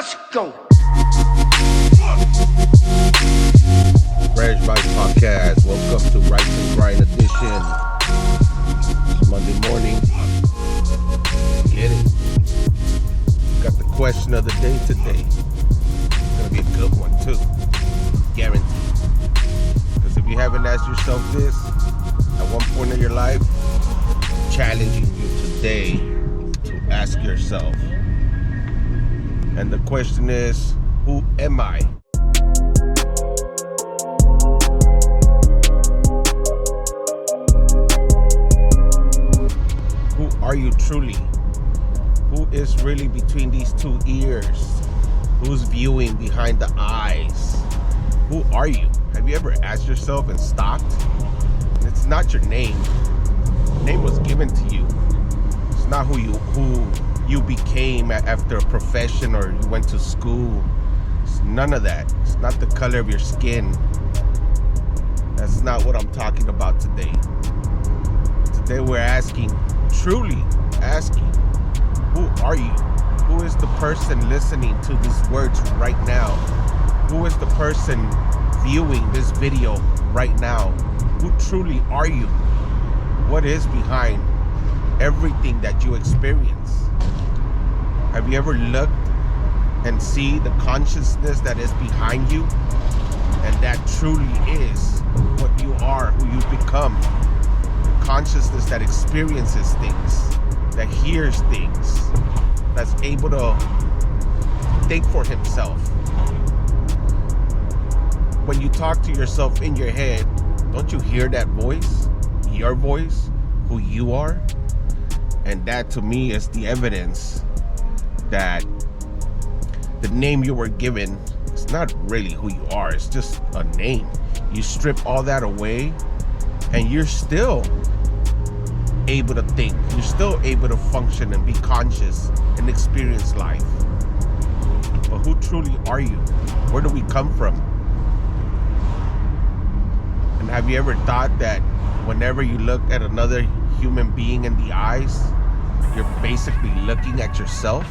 Let's go. Fresh Vibes Podcast. Welcome to Rise and Grind Edition. It's Monday morning. Get it? Got the question of the day today. It's gonna be a good one too. Guaranteed. Because if you haven't asked yourself this at one point in your life, I'm challenging you today to ask yourself. And the question is, who am I? Who are you truly? Who is really between these two ears? Who's viewing behind the eyes? Who are you? Have you ever asked yourself and stopped? It's not your name. The name was given to you. It's not who you became after a profession or you went to school. It's none of that. It's not the color of your skin. That's not what I'm talking about today. Today we're asking, truly asking, who are you? Who is the person listening to these words right now? Who is the person viewing this video right now? Who truly are you? What is behind everything that you experience? Have you ever looked and see the consciousness that is behind you? And that truly is what you are, who you become. The consciousness that experiences things, that hears things, that's able to think for himself. When you talk to yourself in your head, don't you hear that voice? Your voice, who you are? And that to me is the evidence that the name you were given is not really who you are. It's just a name. You strip all that away and you're still able to think. You're still able to function and be conscious and experience life. But who truly are you? Where do we come from? And have you ever thought that whenever you look at another human being in the eyes, you're basically looking at yourself?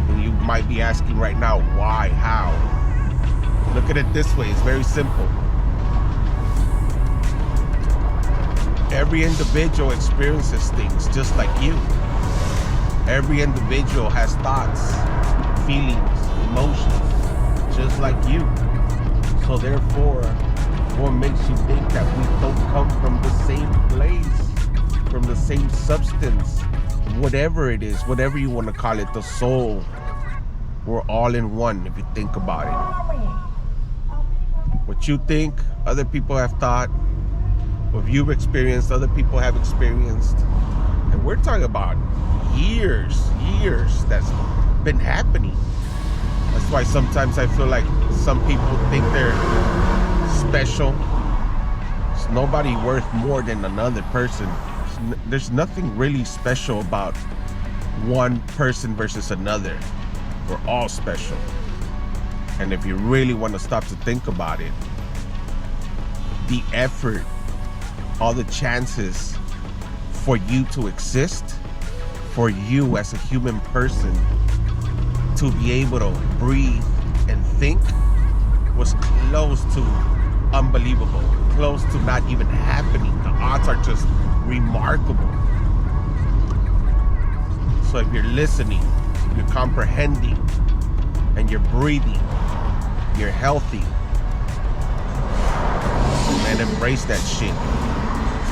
And you might be asking right now, why, how? Look at it this way, it's very simple. Every individual experiences things just like you. Every individual has thoughts, feelings, emotions, just like you. So therefore, what makes you think that we don't come from the same place, from the same substance, whatever it is, whatever you want to call it, the soul? We're all in one if you think about it. What you think, other people have thought. What you've experienced, other people have experienced. And we're talking about years that's been happening. That's why sometimes I feel like some people think they're special. There's nobody worth more than another person. There's nothing really special about one person versus another. We're all special. And if you really want to stop to think about it, the effort, all the chances for you to exist, for you as a human person to be able to breathe and think, was close to unbelievable, close to not even happening. The odds are just remarkable. So if you're listening, you're comprehending, and you're breathing, you're healthy, man, embrace that shit.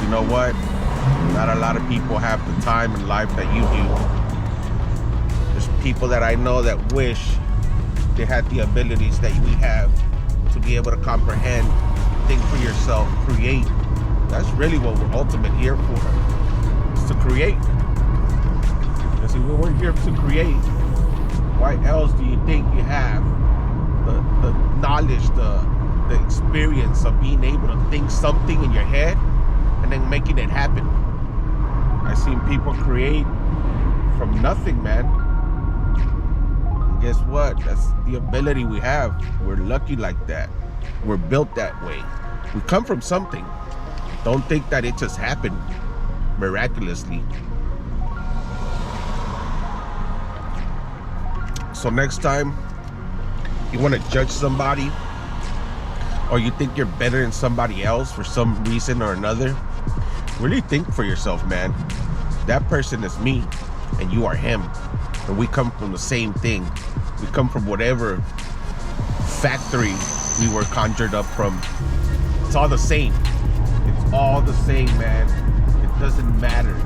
You know what? Not a lot of people have the time in life that you do. There's people that I know that wish they had the abilities that we have to be able to comprehend, think for yourself, create. That's really what we're ultimately here for, is to create. Because if we weren't here to create, why else do you think you have the knowledge, the experience of being able to think something in your head and then making it happen? I've seen people create from nothing, man. And guess what? That's the ability we have. We're lucky like that. We're built that way. We come from something. Don't think that it just happened miraculously. So next time you want to judge somebody, or you think you're better than somebody else for some reason or another, really think for yourself, man. That person is me and you are him, and we come from the same thing. We come from whatever factory we were conjured up from. It's all the same. It's all the same, man. It doesn't matter.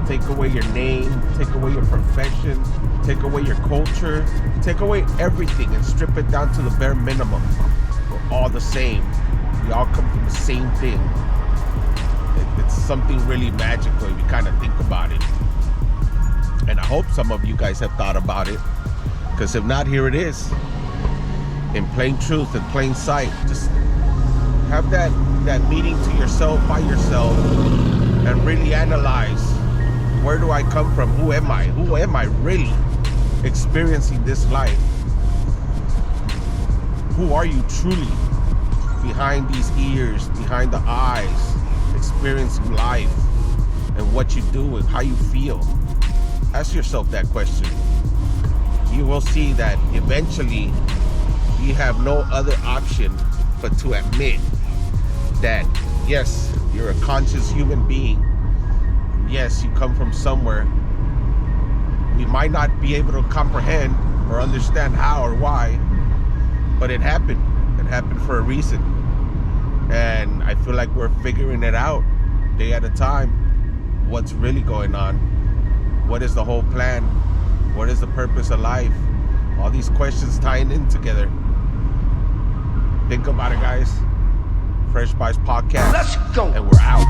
Take away your name, take away your profession, take away your culture, take away everything and strip it down to the bare minimum. We're all the same. We all come from the same thing. It's something really magical if you kind of think about it. And I hope some of you guys have thought about it, because if not, here it is. In plain truth, in plain sight. Just have that meeting to yourself, by yourself, and really analyze, where do I come from? Who am I? Who am I really experiencing this life? Who are you truly behind these ears, behind the eyes, experiencing life and what you do and how you feel? Ask yourself that question. You will see that eventually you have no other option but to admit that, yes, you're a conscious human being. Yes, you come from somewhere. We might not be able to comprehend or understand how or why, but it happened. It happened for a reason. And I feel like we're figuring it out day at a time. What's really going on? What is the whole plan? What is the purpose of life? All these questions tying in together. Think about it, guys. Fresh Vibes Podcast. Let's go. And we're out.